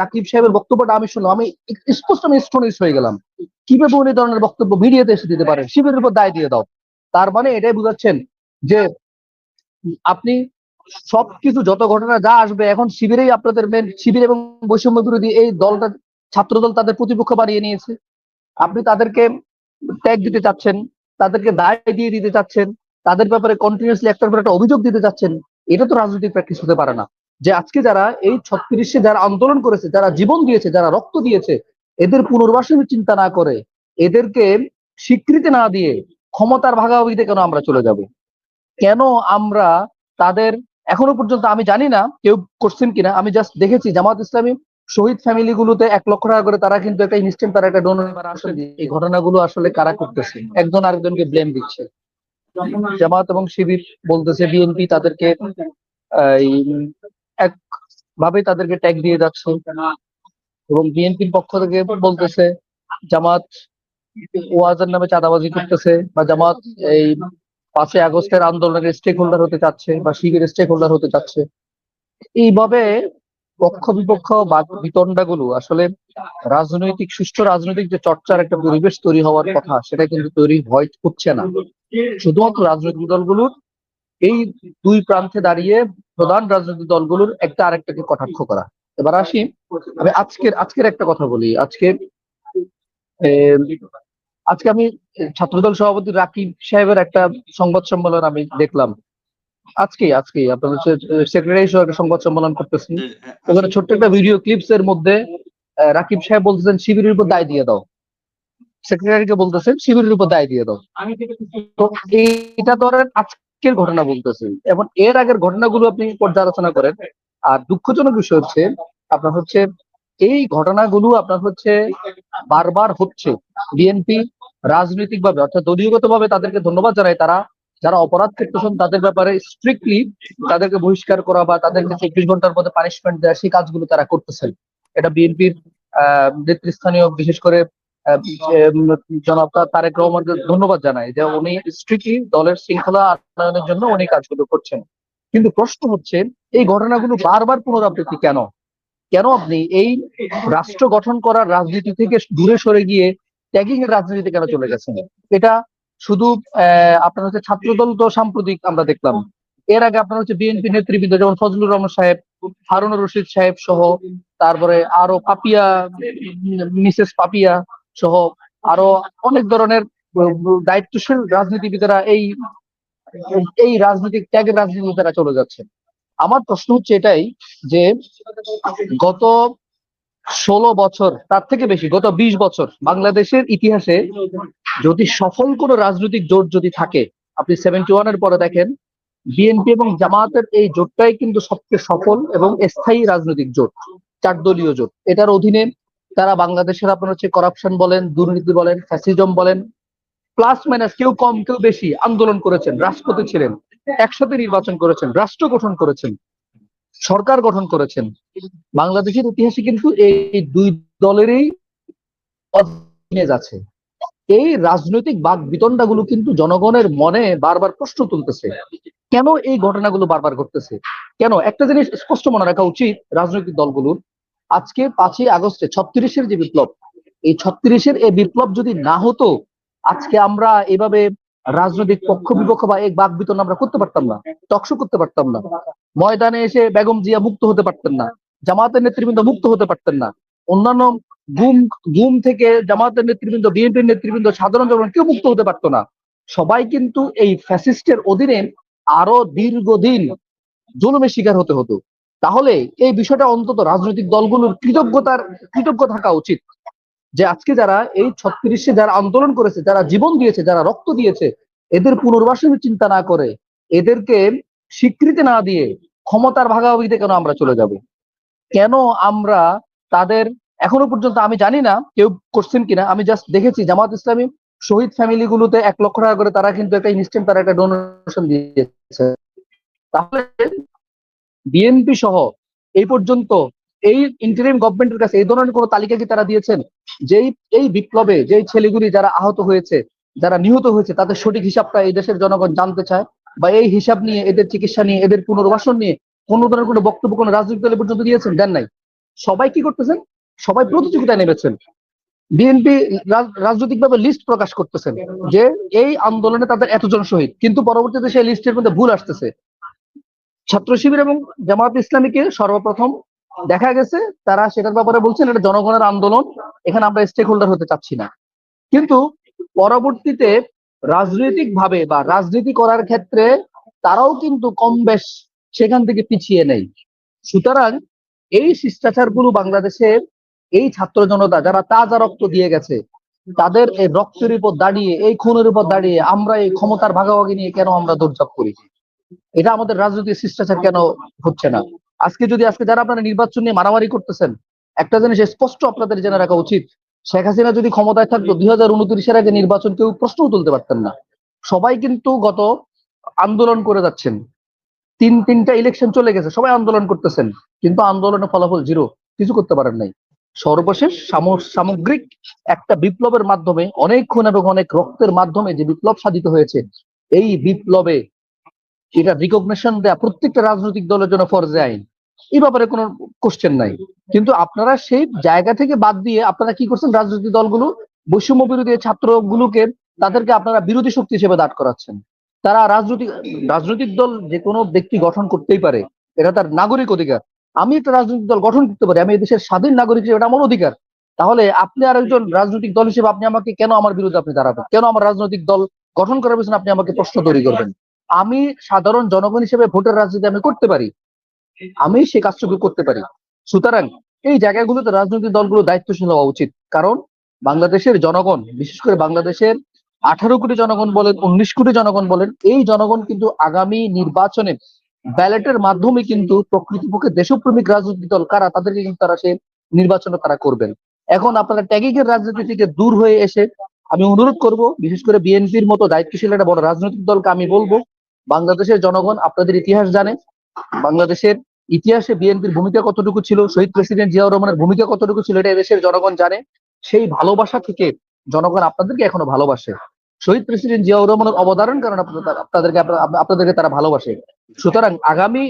রাকিব সাহেবের বক্তব্যটা আমি শুনলাম, আমি স্পষ্ট আমি স্টোনিশ হয়ে গেলাম। কিভাবে উনি ধরনের বক্তব্য মিডিয়াতে এসে দিতে পারেন, শিবিরের উপর দায় দিয়ে দাও। তার মানে এটাই বুঝাচ্ছেন যে আপনি সবকিছু যত ঘটনা যা আসবে এখন শিবিরেই আপনাদের মেন, শিবির এবং বৈষম্য বিরোধী এই দলটা, ছাত্র দল তাদের প্রতিপক্ষ বানিয়ে নিয়েছে। আপনি তাদেরকে ট্যাগ দিতে চাচ্ছেন, তাদেরকে দায় দিয়ে দিতে চাচ্ছেন, তাদের ব্যাপারে কন্টিনিউসলি একটার পর একটা অভিযোগ দিতে চাচ্ছেন। এটা তো রাজনৈতিক প্র্যাকটিস হতে পারে না। যে আজকে যারা এই 36-এ যারা আন্দোলন করেছে, যারা জীবন দিয়েছে, যারা রক্ত দিয়েছে, এদের পুনর্বাসনের চিন্তা না করে, এদেরকে স্বীকৃতি না দিয়ে ক্ষমতার ভাগাভাগিতে কেন আমরা চলে যাব? কেন আমরা তাদের, এখনো পর্যন্ত আমি জানি না কেউ করছেন কিনা, আমি জাস্ট দেখেছি জামাত ইসলামী শহীদ ফ্যামিলি গুলোতে 1 লক্ষ টাকা করে তারা কিন্তু একটা ইনস্ট্যান্ট, তারা একটা ডোনেট আসলে। এই ঘটনাগুলো আসলে কারা করতেছে? একজন আরেকজনকে ব্লেম দিচ্ছে। জামাত এবং শিবির বলতেছে বিএনপি তাদেরকে এই এক ভাবে তাদেরকে ট্যাগ দিয়ে যাচ্ছে, এবং বিএনপির পক্ষ থেকে বলতেছে জামাত ওয়াজের নামে চাঁদাবাজি করতেছে, বা জামাত এই 5ই আগস্টের আন্দোলনের স্টেক হোল্ডার হতে চাচ্ছে, বা শিবিরের স্টেক হোল্ডার হতে চাচ্ছে। এইভাবে পক্ষ বিপক্ষ বা বিতণ্ডাগুলো আসলে রাজনৈতিক, সুষ্ঠু রাজনৈতিক যে চর্চার একটা পরিবেশ তৈরি হওয়ার কথা, সেটা কিন্তু তৈরি হচ্ছে না। শুধুমাত্র রাজনৈতিক দলগুলোর এই দুই প্রান্তে দাঁড়িয়ে প্রধান রাজনৈতিক দলগুলোর একটা আরেকটাকে কটাক্ষ করা। এবার আসি, আমি আজকের একটা কথা বলি। আজকে আমি ছাত্রদল সভাপতি রাকিব সাহেবের একটা সংবাদ সম্মেলন আমি দেখলাম। আজকেই আপনার হচ্ছে সেক্রেটারি সহ একটা সংবাদ সম্মেলন করতেছেন। ওখানে ছোট্ট একটা ভিডিও ক্লিপস এর মধ্যে রাকিব সাহেব বলতেছেন শিবিরের উপর দায় দিয়ে দাও, সেক্রেটারিকে বলতেছেন শিবিরের উপর দায় দিয়ে দাও। তো এইটা ধরেন আজকের ঘটনা বলতেছেন, এবং এর আগের ঘটনাগুলো আপনি পর্যালোচনা করেন। আর দুঃখজনক বিষয় হচ্ছে আপনার হচ্ছে এই ঘটনাগুলো আপনার হচ্ছে বারবার হচ্ছে। বিএনপি রাজনৈতিক ভাবে, অর্থাৎ দলীয়গত ভাবে তাদেরকে ধন্যবাদ জানাই, তারা যারা অপরাধ করতেছেন তাদের ব্যাপারে স্ট্রিক্টলি তাদেরকে বহিষ্কার করা বা তাদেরকে 24 ঘন্টার মধ্যে পানিশমেন্ট দেওয়া, সেই কাজগুলো তারা করতেছেন। এটা বিএনপির নেতৃস্থানীয়, বিশেষ করে জনাব তারেক রহমানকে ধন্যবাদ জানাই যে উনি স্ট্রিক্টলি দলের শৃঙ্খলা আনয়নের জন্য উনি কাজগুলো করছেন। কিন্তু প্রশ্ন হচ্ছে এই ঘটনাগুলো বারবার পুনরাবৃত্তি কেন? কেন আপনি এই রাষ্ট্র গঠন করার রাজনীতি থেকে দূরে সরে গিয়ে ট্যাগিং এর রাজনীতিতে কেন চলে গেছেন? এটা শুধু আপনার হচ্ছে ছাত্রদল তো সাম্প্রতিক আমরা দেখলাম, এর আগে আপনার হচ্ছে বিএনপি নেতৃবৃন্দ যেমন ফজলুর রহমান সাহেব, হারুনুর রশিদ সাহেব সহ, তারপরে আরো পাপিয়া, মিসেস পাপিয়া সহ আরো অনেক ধরনের দায়িত্বশীল রাজনীতিবিদেরা এই এই রাজনৈতিক ত্যাগের রাজনীতিতে তারা চলে যাচ্ছে। আমার প্রশ্ন হচ্ছে এটাই যে গত 16 বছর, তার থেকে বেশি, গত 20 বছর বাংলাদেশের ইতিহাসে যদি সফল কোনো রাজনৈতিক জোট যদি থাকে, আপনি 71-এর পরে দেখেন বিএনপি এবং জামায়াতের এই জোটটাই কিন্তু সবচেয়ে সফল এবং স্থায়ী রাজনৈতিক জোট, 4 দলীয় জোট। এটার অধীনে তারা বাংলাদেশের আপনার হচ্ছে করাপশন বলেন, দুর্নীতি বলেন, ফ্যাসিজম বলেন, প্লাস মাইনাস, কেউ কম কেউ বেশি আন্দোলন করেছেন, রাষ্ট্রপতি ছিলেন, একসাথে নির্বাচন করেছেন, রাষ্ট্র গঠন করেছেন, সরকার গঠন করেছেন। বাংলাদেশের ইতিহাসে কিন্তু এই দুই দলেরই ইমেজ আছে। এই রাজনৈতিক বাক বিতণ্ডাগুলো কিন্তু জনগণের মনে বারবার প্রশ্ন তুলতেছে, কেন এই ঘটনাগুলো বারবার ঘটতেছে? কেন? একটা জিনিস স্পষ্ট মনে রাখা উচিত রাজনৈতিক দলগুলোর, আজকে 5ই আগস্টে 36-এর যে বিপ্লব, এই 36-এর এই বিপ্লব যদি না হতো, আজকে আমরা এভাবে রাজনৈতিক পক্ষ বিপক্ষ বা এক বাক বিতণ্ডা আমরা করতে পারতাম না, টকশো করতে পারতাম না, ময়দানে এসে বেগম জিয়া মুক্ত হতে পারতেন না, জামাতের নেতৃবৃন্দ মুক্ত হতে পারতেন না, অন্যান্য গুম গুম থেকে জামাতের নেতৃবৃন্দ, বিএনপির নেতৃবৃন্দ, সাধারণ জনগণ কেউ মুক্ত হতে পারতো না। সবাই কিন্তু এই ফ্যাসিস্টের অধীনে আরো দীর্ঘদিন জুলুমের শিকার হতে হতো। তাহলে এই বিষয়টা অন্তত রাজনৈতিক দলগুলোর কৃতজ্ঞ থাকা উচিত যে আজকে যারা এই 36-এ যারা আন্দোলন করেছে, যারা জীবন দিয়েছে, যারা রক্ত দিয়েছে, এদের পুনর্বাসনের চিন্তা না করে, এদেরকে স্বীকৃতি না দিয়ে ক্ষমতার ভাগাভাগিতে কেন আমরা চলে যাব? কেন আমরা তাদের, এখনো পর্যন্ত আমি জানি না কেউ করছেন কিনা, আমি জাস্ট দেখেছি জামাত ইসলামী শহীদ ফ্যামিলি গুলোতে 1 লক্ষ টাকা করে তারা কিন্তু একটা ইনস্ট্যান্ট, তারা একটা ডোনেশন দিয়েছে। তাহলে বিএনপি সহ এই পর্যন্ত এই ইন্টারিম গভর্নমেন্টের কাছে এই ধরনের কোন তালিকা কি তারা দিয়েছেন? যেই এই বিপ্লবে যেই ছেলেগুলি যারা আহত হয়েছে, যারা নিহত হয়েছে, তাদের সঠিক হিসাবটা এই দেশের জনগণ জানতে চায়, বা এই হিসাব নিয়ে, এদের চিকিৎসা নিয়ে, এদের পুনর্বাসন নিয়ে কোনো ধরনের কোনো বক্তব্য কোনো রাজনৈতিক দলে পর্যন্ত দিয়েছেন? দেন নাই। সবাই কি করতেছেন? সবাই প্রতিযোগিতায় নেমেছেন। বিএনপি রাজনৈতিকভাবে লিস্ট প্রকাশ করতেছেন যে এই আন্দোলনে তাদের এতজন শহীদ, কিন্তু পরবর্তীতে সেই লিস্টের মধ্যে ভুল আসতেছে। ছাত্র শিবির এবং জামায়াত ইসলামীকে সর্বপ্রথম দেখা গেছে তারা সেটার ব্যাপারে বলছেন এটা জনগণের আন্দোলন, এখানে আমরা স্টেক হোল্ডার হতে চাচ্ছি না। কিন্তু পরবর্তীতে রাজনৈতিক ভাবে বা রাজনীতি করার ক্ষেত্রে তারাও কিন্তু কম বেশ সেখান থেকে পিছিয়ে নেই। সুতরাং এই শিষ্টাচারগুলো বাংলাদেশের এই ছাত্র জনতা যারা তাজা রক্ত দিয়ে গেছে, তাদের এই রক্তের উপর দাঁড়িয়ে, এই খুনের উপর দাঁড়িয়ে আমরা এই ক্ষমতার ভাগাভাগি নিয়ে কেন আমরা দৌড়ঝাঁপ করি? এটা আমাদের রাজনৈতিক শিষ্টাচার কেন হচ্ছে না? আজকে যারা আপনারা নির্বাচন নিয়ে মারামারি করতেছেন, একটা জিনিস স্পষ্ট আপনাদের জেনে রাখা উচিত, শেখ হাসিনা যদি ক্ষমতায় থাকতো 2029-এর আগে নির্বাচন কেউ প্রশ্নও তুলতে পারতেন না। সবাই কিন্তু গত আন্দোলন করে যাচ্ছেন, তিনটা ইলেকশন চলে গেছে, সবাই আন্দোলন করতেছেন, কিন্তু আন্দোলনের ফলাফল জিরো, কিছু করতে পারেন নাই। সর্বশেষ সামগ্রিক একটা বিপ্লবের মাধ্যমে, অনেক খুন এবং অনেক রক্তের মাধ্যমে যে বিপ্লব সাধিত হয়েছে, এই বিপ্লবে এটা রিকগনিশন দেয়া প্রত্যেকটা রাজনৈতিক দলের জন্য ফরজে আইন, এই ব্যাপারে কোনো কোশ্চেন নাই। কিন্তু আপনারা সেই জায়গা থেকে বাদ দিয়ে আপনারা কি করছেন? রাজনৈতিক দলগুলো বৈষম্য বিরোধী ছাত্রগুলোকে তাদেরকে আপনারা বিরোধী শক্তি হিসেবে দাঁড় করাচ্ছেন। তারা রাজনৈতিক দল যে কোনো ব্যক্তি গঠন করতেই পারে, এটা তার নাগরিক অধিকার। আমি একটা রাজনৈতিক দল গঠন করতে পারি, আমি এই দেশের স্বাধীন নাগরিক হিসেবে, এটা আমার অধিকার। তাহলে আপনি আর একজন রাজনৈতিক দল হিসেবে আপনি আমাকে কেন আমার বিরুদ্ধে আপনি দাঁড়াবেন? কেন আমার রাজনৈতিক দল গঠন করার পেছনে আপনি আমাকে প্রশ্ন তৈরি করবেন? আমি সাধারণ জনগণ হিসেবে ভোটের রাজনীতি আমি করতে পারি, আমি সে কাজটুকু করতে পারি। সুতরাং এই জায়গাগুলোতে রাজনৈতিক দলগুলো দায়িত্বশীল হওয়া উচিত। কারণ বাংলাদেশের জনগণ, বিশেষ করে বাংলাদেশের 18 কোটি জনগণ বলেন, 19 কোটি জনগণ বলেন, এই জনগণ কিন্তু আগামী নির্বাচনে ব্যালটের মাধ্যমে কিন্তু প্রকৃতপক্ষে দেশপ্রেমিক রাজনৈতিক দল কারা, তাদেরকে কিন্তু তারা সে নির্বাচনে তারা করবেন। এখন আপনারা ট্যাগিং এর রাজনীতি থেকে দূর হয়ে এসে আমি অনুরোধ করব, বিশেষ করে বিএনপির মতো দায়িত্বশীল একটা বড় রাজনৈতিক দলকে আমি বলবো, বাংলাদেশের জনগণ আপনাদের ইতিহাস জানে, বাংলাদেশের ইতিহাসে বিএনপির ভূমিকা কতটুকু ছিল, শহীদ প্রেসিডেন্ট জিয়াউর রহমানের ভূমিকা কতটুকু ছিল, এটা দেশের জনগণ জানে। সেই ভালোবাসা থেকে জনগণ আপনাদেরকে এখনো ভালোবাসে। শহীদ প্রেসিডেন্ট জিয়াউর রহমানের অবদানের কারণে আপনাদেরকে তারা ভালোবাসে। সুতরাং আগামী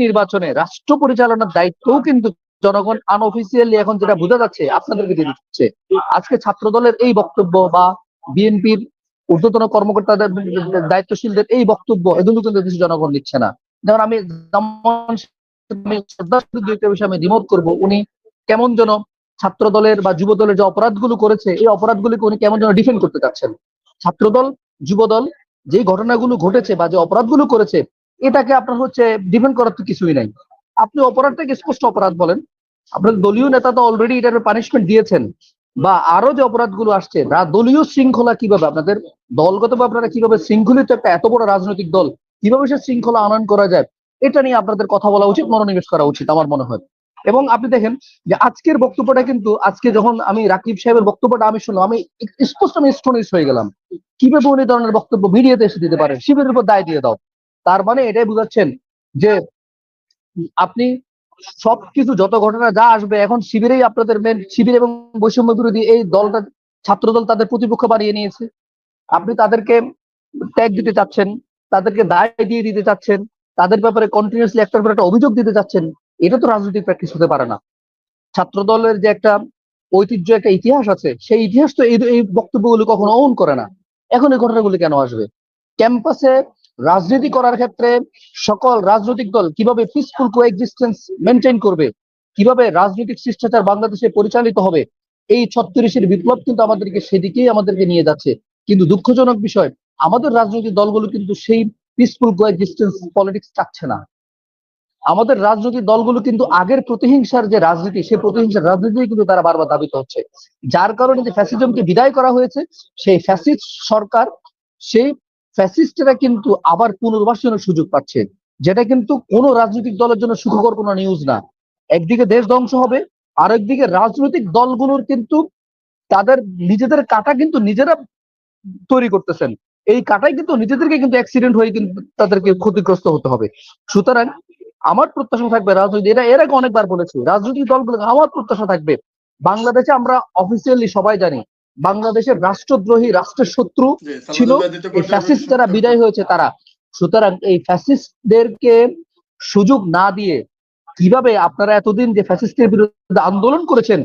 নির্বাচনে রাষ্ট্র পরিচালনার দায়িত্বও কিন্তু জনগণ আনঅফিসিয়ালি এখন যেটা বোঝা যাচ্ছে আপনাদেরকে দিয়ে দিচ্ছে। আজকে ছাত্র দলের এই বক্তব্য বা বিএনপির ঊর্ধ্বতন কর্মকর্তাদের, দায়িত্বশীলদের এই বক্তব্য, এগুলো কিন্তু দেশের জনগণ নিচ্ছে না। যেমন আমি বিষয়ে আমি দ্বিমত করবো, উনি কেমন যেন ছাত্র দলের বা যুব দলের যে অপরাধগুলো করেছে, এই অপরাধগুলিকে উনি কেমন যেন ডিফেন্ড করতে চাচ্ছেন। ছাত্রদল, যুবদল যে ঘটনাগুলো ঘটেছে বা যে অপরাধগুলো করেছে, এটাকে আপনার ডিফেন্ড করার তো কিছুই নাই। আপনি অপরাধটাকে স্পষ্ট অপরাধ বলেন। আপনার দলীয় নেতা তো অলরেডি এটার পানিশমেন্ট দিয়েছেন, বা আরো যে অপরাধগুলো আসছে, দলীয় শৃঙ্খলা কিভাবে আপনাদের দলগতভাবে আপনারা কিভাবে শৃঙ্খলিত একটা এত বড় রাজনৈতিক দল কিভাবে সে শৃঙ্খলা আনয়ন করা যায়, এটা নিয়ে আপনাদের কথা বলা উচিত, মনোনিবেশ করা উচিত আমার মনে হয়। এবং আপনি দেখেন যে আজকের বক্তব্যটা কিন্তু, আজকে যখন আমি রাকিব সাহেবের বক্তব্যটা আমি শুনলাম, আমি স্পষ্ট আমি স্টোনিশ হয়ে গেলাম। কিভাবে উনি ধরনের বক্তব্য মিডিয়াতে এসে দিতে পারেন? শিবিরের উপর দায় দিয়ে দাও। তার মানে এটাই বুঝাচ্ছেন যে আপনি সবকিছু, যত ঘটনা যা আসবে এখন শিবিরেই আপনাদের মেন, শিবির এবং বৈষম্য বিরোধী এই দলটা, ছাত্রদল তাদের প্রতিপক্ষ বানিয়ে নিয়েছে। আপনি তাদেরকে ট্যাগ দিতে চাচ্ছেন, তাদেরকে দায় দিয়ে দিতে চাচ্ছেন, তাদের ব্যাপারে কন্টিনিউসলি একটার পর একটা অভিযোগ দিতে চাচ্ছেন। এটা তো রাজনৈতিক প্র্যাকটিস হতে পারে না। ছাত্র দলের যে একটা ঐতিহ্য, একটা ইতিহাস আছে, সেই ইতিহাস তো এই বক্তব্যগুলো কখনো অন করে না। এখন এই ঘটনাগুলি কেন আসবে? ক্যাম্পাসে রাজনীতি করার ক্ষেত্রে সকল রাজনৈতিক দল কিভাবে পিসফুল কোএক্সিস্টেন্স মেনটেন করবে, কিভাবে রাজনৈতিক শিষ্টাচার বাংলাদেশে পরিচালিত হবে, এই 36-এর বিপ্লব কিন্তু আমাদেরকে নিয়ে যাচ্ছে। কিন্তু দুঃখজনক বিষয়, আমাদের রাজনৈতিক দলগুলো কিন্তু সেই পিসফুল কোএক্সিস্টেন্স পলিটিক্স চাচ্ছে না। আমাদের রাজনৈতিক দলগুলো কিন্তু আগের প্রতিহিংসার যে রাজনীতি, সেই প্রতিহিংসার রাজনীতি কিন্তু তারা বারবার ধাবিত হচ্ছে। যার কারণে যে ফ্যাসিজমকে বিদায় করা হয়েছে, সেই ফ্যাসিস্ট সরকার, সেই ফ্যাসিস্টরা কিন্তু আবার পুনর্বাসনের সুযোগ পাচ্ছে, যেটা কিন্তু কোনো রাজনৈতিক দলের জন্য সুখকর কোনো নিউজ না। একদিকে দেশ ধ্বংস হবে, আরেকদিকে রাজনৈতিক দলগুলোর কিন্তু তাদের নিজেদের কাটা কিন্তু নিজেরা তৈরি করতেছেন। এই কাটাই কিন্তু নিজেদেরকে কিন্তু অ্যাক্সিডেন্ট হয়ে কিন্তু তাদেরকে ক্ষতিগ্রস্ত হতে হবে। সুতরাং আমার প্রত্যাশা থাকবে, রাজনীতি, এটা এর আগে অনেকবার বলেছি, রাজনৈতিক দলগুলো, আমার প্রত্যাশা থাকবে, বাংলাদেশে আমরা অফিসিয়ালি সবাই জানি বাংলাদেশের রাষ্ট্রদ্রোহী, রাষ্ট্রের শত্রু ছিল এই ফ্যাসিস্ট যারা বিদায় হয়েছে তারা। সুতরাং এই ফ্যাসিস্টদেরকে সুযোগ না দিয়ে কিভাবে আপনারা এতদিন যে ফ্যাসিস্টের বিরুদ্ধে আন্দোলন করেছেন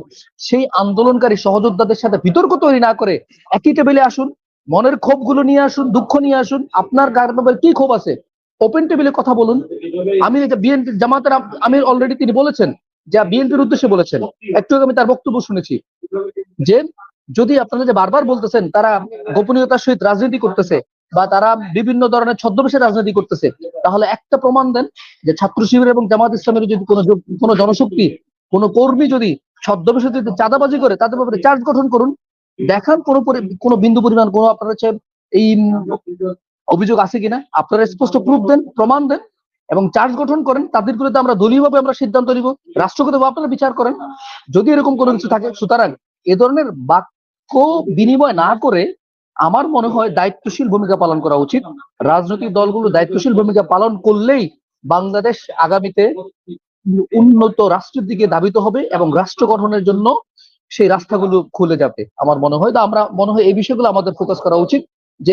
সেই আন্দোলনকারী সহযোদ্ধাদের সাথে বিতর্ক তৈরি না করে একই টেবিলে আসুন, মনের ক্ষোভ গুলো নিয়ে আসুন, দুঃখ নিয়ে আসুন, আপনার গায়ের ব্যাপারে কি ক্ষোভ আছে ওপেন টেবিলে কথা বলুন। আমি বিএনপি জামাতের আমির অলরেডি তিনি বলেছেন, যা বিএনপির উদ্দেশ্যে বলেছেন, একটু আগে আমি তার বক্তব্য শুনেছি যে যদি আপনারা যে বারবার বলতেছেন তারা গোপনীয়তার সহিত রাজনীতি করতেছে বা তারা বিভিন্ন ধরনের ছদ্মবেশে রাজনীতি করতেছে, তাহলে একটা প্রমাণ দেন যে ছাত্র শিবির এবং জামাত ইসলামের যদি কোনো জনশক্তি, কোনো কর্মী যদি ছদ্মবেশে যদি চাঁদাবাজি করে তাদের ব্যাপারে চার্জ গঠন করুন, দেখান কোনো বিন্দু পরিমাণ কোনো আপনার হচ্ছে এই অভিযোগ আছে কিনা, আপনারা স্পষ্ট প্রুফ দেন, প্রমাণ দেন এবং চার্জ গঠন করেন। তাদের বিরুদ্ধে আমরা দলীয়ভাবে আমরা সিদ্ধান্ত নিব, রাষ্ট্রগতভাবে আপনারা বিচার করেন যদি এরকম কোনো কিছু থাকে। সুতরাং এ ধরনের বাক্য বিনিময় না করে আমার মনে হয় দায়িত্বশীল ভূমিকা পালন করা উচিত। রাজনৈতিক দলগুলো দায়িত্বশীল ভূমিকা পালন করলেই বাংলাদেশ আগামীতে উন্নত রাষ্ট্রের দিকে ধাবিত হবে এবং রাষ্ট্র গঠনের জন্য সেই রাস্তাগুলো খুলে যাবে আমার মনে হয়। আমরা মনে হয় এই বিষয়গুলো আমাদের ফোকাস করা উচিত, যে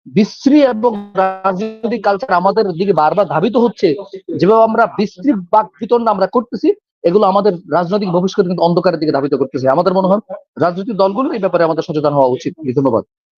বিশ্রী এবং রাজনৈতিক কালচার আমাদের দিকে বারবার ধাবিত হচ্ছে, যেভাবে আমরা বিশ্রী বাক বিতরণ আমরা করতেছি, এগুলো আমাদের রাজনৈতিক ভবিষ্যৎ কিন্তু অন্ধকারের দিকে ধাবিত করতেছে। আমাদের মনে হয় রাজনৈতিক দলগুলো এই ব্যাপারে আমাদের সচেতন হওয়া উচিত। ধন্যবাদ।